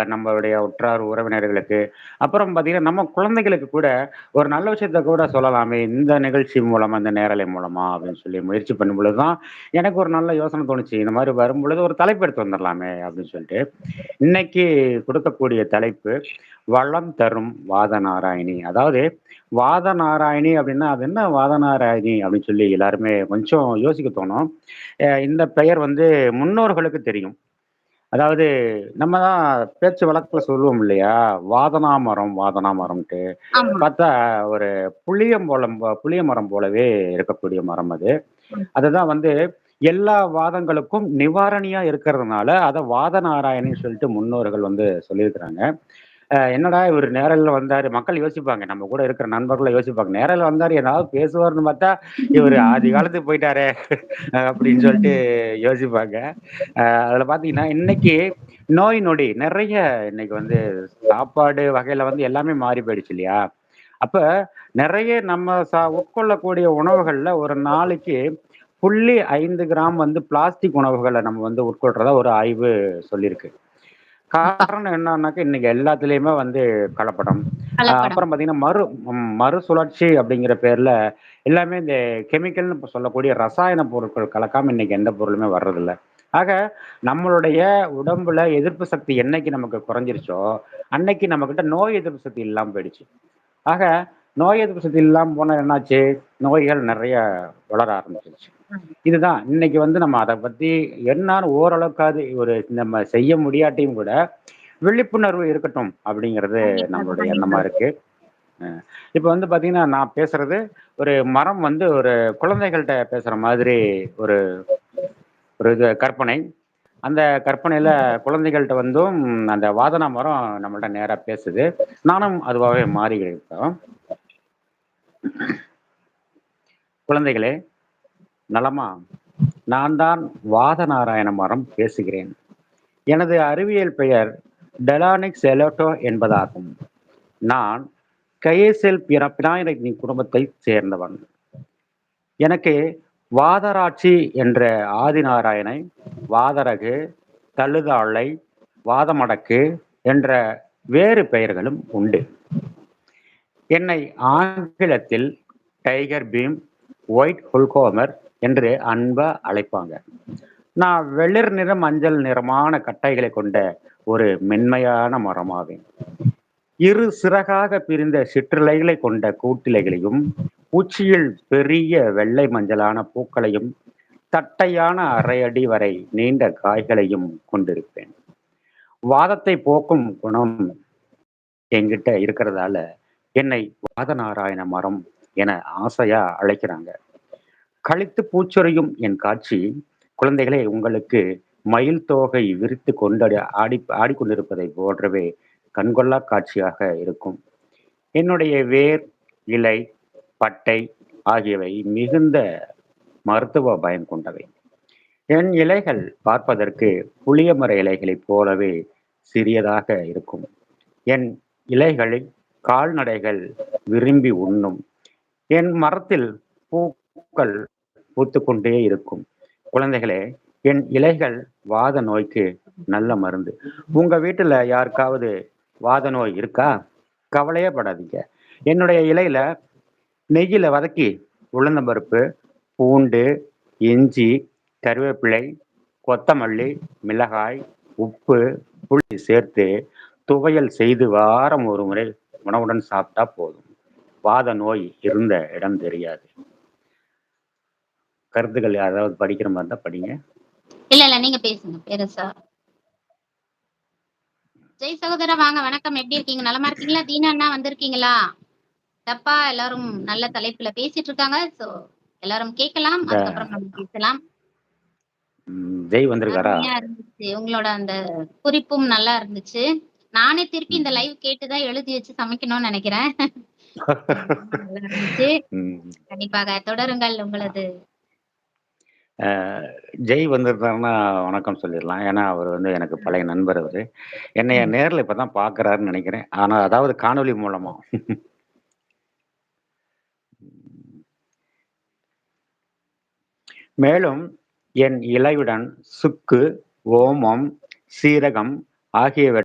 நம்மளுடைய உற்றார் உறவினர்களுக்கு, அப்புறம் பார்த்தீங்கன்னா, நம்ம குழந்தைகளுக்கு கூட ஒரு நல்ல விஷயத்த கூட சொல்லலாமே, இந்த நிகழ்ச்சி மூலமா, இந்த நேரலை மூலமா அப்படின்னு சொல்லி முயற்சி பண்ணும்பொழுது தான், எனக்கு ஒரு நல்ல யோசனை தோணுச்சு. இந்த மாரி வரும்பொழுது ஒரு தலைப்பு எடுத்து வந்துரலாமே அப்படின்னு சொல்லிட்டு. இன்னைக்கு கொடுக்கக்கூடிய தலைப்பு, "வளம் தரும் வாதநாராயணி." அதாவது வாதநாராயணி அப்படின்னா, அது என்ன வாதநாராயணி அப்படின்னு சொல்லி எல்லாருமே கொஞ்சம் யோசிக்க தோணும். இந்த பெயர் வந்து முன்னோர்களுக்கு தெரியும். அதாவது நம்ம தான் பேச்சு வழக்குல சொல்லுவோம் இல்லையா? வாதனா மரம், வாதனா மரம்ன்ட்டு. ஆமா. பார்த்தா ஒரு புளிய மரம் போலவே இருக்கக்கூடிய மரம் அது. ம். அதுதான் வந்து எல்லா வாதங்களுக்கும் நிவாரணியா இருக்கிறதுனால, அத வாதநாராயணின்னு சொல்லிட்டு முன்னோர்கள் வந்து சொல்லியிருக்கிறாங்க. என்னடா இவரு நேரல்ல வந்தாரு. மக்கள் யோசிப்பாங்க. நம்ம கூட இருக்கிற நண்பர்களும் யோசிப்பாங்க. நேரல்ல வந்தாரு ஏதாவது பேசுவாருன்னு பார்த்தா, இவரு ஆதி காலத்துக்கு போயிட்டாரே! அப்படின்னு சொல்லிட்டு யோசிப்பாங்க. அதில பார்த்தீங்கன்னா, இன்னைக்கு நோய் நொடி நெறைய இன்னைக்கு வந்து சாப்பாடு வகையில வந்து எல்லாமே மாறி போயிடுச்சு இல்லையா? அப்ப நெறைய நம்ம உட்கொள்ளக்கூடிய உணவுகள்ல ஒரு நாளைக்கு 0.5 கிராம் வந்து பிளாஸ்டிக் உணவுகள நம்ம வந்து உட்கொள்றதா ஒரு ஆய்வு சொல்லியிருக்கு. அப்பா! காரணம் என்னன்னாக்கா, இன்னைக்கு எல்லாத்துலயுமே வந்து கலப்படம். கலப்படம். அப்புறம் பார்த்தீங்கன்னா, மறுசுழற்சி அப்படிங்கிற பேர்ல எல்லாமே இந்த கெமிக்கல்னு இப்ப சொல்லக்கூடிய ரசாயன பொருட்கள் கலக்காம இன்னைக்கு எந்த பொருளுமே வர்றதில்ல. ஆக, நம்மளுடைய உடம்புல எதிர்ப்பு சக்தி என்னைக்கு நமக்கு குறைஞ்சிருச்சோ, அன்னைக்கு நம்மகிட்ட நோய் எதிர்ப்பு சக்தி இல்லாம போயிடுச்சு. ஆக, நோய் எதிர்ப்பு சக்தி இல்லாம போனா என்னாச்சு? நோய்கள் நெறைய வளர ஆரம்பிச்சுருச்சு. ம். இதுதான் இன்னைக்கு வந்து நம்ம அத பத்தி என்னான்னு ஓரளவுக்காவது ஒரு நம்ம செய்ய முடியாட்டியும் கூட, விழிப்புணர்வு இருக்கட்டும் அப்படிங்கிறது கண்டிப்பாக, நம்மளுடைய எண்ணமா கண்டிப்பாக. இருக்கு. அ இப்ப வந்து பார்த்தீங்கன்னா, நான் பேசுறது ஒரு மரம் வந்து ஒரு குழந்தைகள்ட்ட பேசுற மாதிரி ஒரு ஒரு கற்பனை. அந்த கற்பனையில குழந்தைகள்ட்ட வந்தும் அந்த வாதனா மரம் நம்மள்ட்ட நேரா பேசுது. நானும் அதுவாவே மாறிக்கிறேன் இப்போ. குழந்தைகளே நலமா? நான் தான் வாதநாராயண மரம் பேசுகிறேன். எனது அறிவியல் பெயர் டெலானிக்ஸ் எலோட்டோ என்பதாகும். நான் கையேசெல் பினாயிரக்னி குடும்பத்தைச் சேர்ந்தவன். எனக்கு வாதராட்சி என்ற ஆதிநாராயணை, வாதரகு, தழுதாழை, வாதமடக்கு என்ற வேறு பெயர்களும் உண்டு. என்னை ஆங்கிலத்தில் டைகர் பீம், ஒயிட் ஹுல்ஹோமர் என்று அன்பா அழைப்பாங்க. நான் வெளிர் நிற மஞ்சள் நிறமான கட்டைகளை கொண்ட ஒரு மென்மையான மரமாவேன். இரு சிறகாக பிரிந்த சிற்றிலைகளை கொண்ட கூட்டிலைகளையும், உச்சியில் பெரிய வெள்ளை மஞ்சளான பூக்களையும், தட்டையான அரை அடி வரை நீண்ட காய்களையும் கொண்டிருப்பேன். வாதத்தை போக்கும் குணம் என்கிட்ட இருக்கிறதால, என்னை வாதநாராயண மரம் என ஆசையா அழைக்கிறாங்க. களித்து பூச்சொரியும் என் காட்சி, குழந்தைகளே உங்களுக்கு மயில் தோகை விரித்து கொண்டாடி ஆடிக்கொண்டிருப்பதை போன்றவே கண்கொள்ளா காட்சியாக இருக்கும். என்னுடைய வேர், இலை, பட்டை ஆகியவை மிகுந்த மருத்துவ பயன் கொண்டவை. என் இலைகள் பார்ப்பதற்கு புளியமர இலைகளைப் போலவே சிறியதாக இருக்கும். என் இலைகளை கால்நடைகள் விரும்பி உண்ணும். என் மரத்தில் பூக்கள் பூத்துக்கொண்டே இருக்கும். குழந்தைகளே, என் இலைகள் வாத நோய்க்கு நல்ல மருந்து. உங்க வீட்டுல யாருக்காவது வாத நோய் இருக்கா? கவலையே படாதீங்க. என்னுடைய இலையில நெய்யில வதக்கி உளுந்தம் பருப்பு, பூண்டு, இஞ்சி, கருவேப்பிலை, கொத்தமல்லி, மிளகாய், உப்பு, புளி சேர்த்து துவையல் செய்து வாரம் ஒரு முறை உணவுடன் சாப்பிட்டா போதும். வாத நோய் இருந்த இடம் தெரியாது. கருத்துக்கள் யாராவது படிக்கிற மாரி இருந்தா படிங்க. இல்ல, இல்ல. நீங்க பேசுங்க. பெருசா. ஜெய் சகோதரா வாங்க. வணக்கம். எப்படி இருக்கீங்க? நலமா இருக்கீங்களா? தீனா அண்ணா வந்திருக்கீங்களா? டப்பா எல்லாரும் நல்ல தலைப்புல பேசிட்டு இருக்காங்க. எல்லாரும் கேட்கலாம். இந்த அதுக்கப்புறம் நம்ம பேசலாம். ஜெய் வந்திருக்காரா? அருமையா இருந்துச்சு. உங்களோட அந்த குறிப்பும் நல்லா இருந்துச்சு. நானே திருப்பி இந்த ம். லைவ் கேட்டு தான் எழுதி வச்சு சமைக்கணும்னு நெனைக்கிறேன். ரொம்ப நல்லா இருந்துச்சு. ம். கண்டிப்பாக தொடருங்கள் உங்களது. அ ஜெய் வந்திருந்தாருன்னா வணக்கம் சொல்லிடலாம். ஏன்னா, அவரு வந்து எனக்கு பழைய நண்பர் அவரு. என்னைய ம். நேர்ல இப்ப தான் பார்க்குறாருன்னு நெனைக்கிறேன். ஆனா அதாவது காணொளி மூலமா. மேலும் என் இலையுடன் சுக்கு, ஓமம், சீரகம் ஆகியவற்றை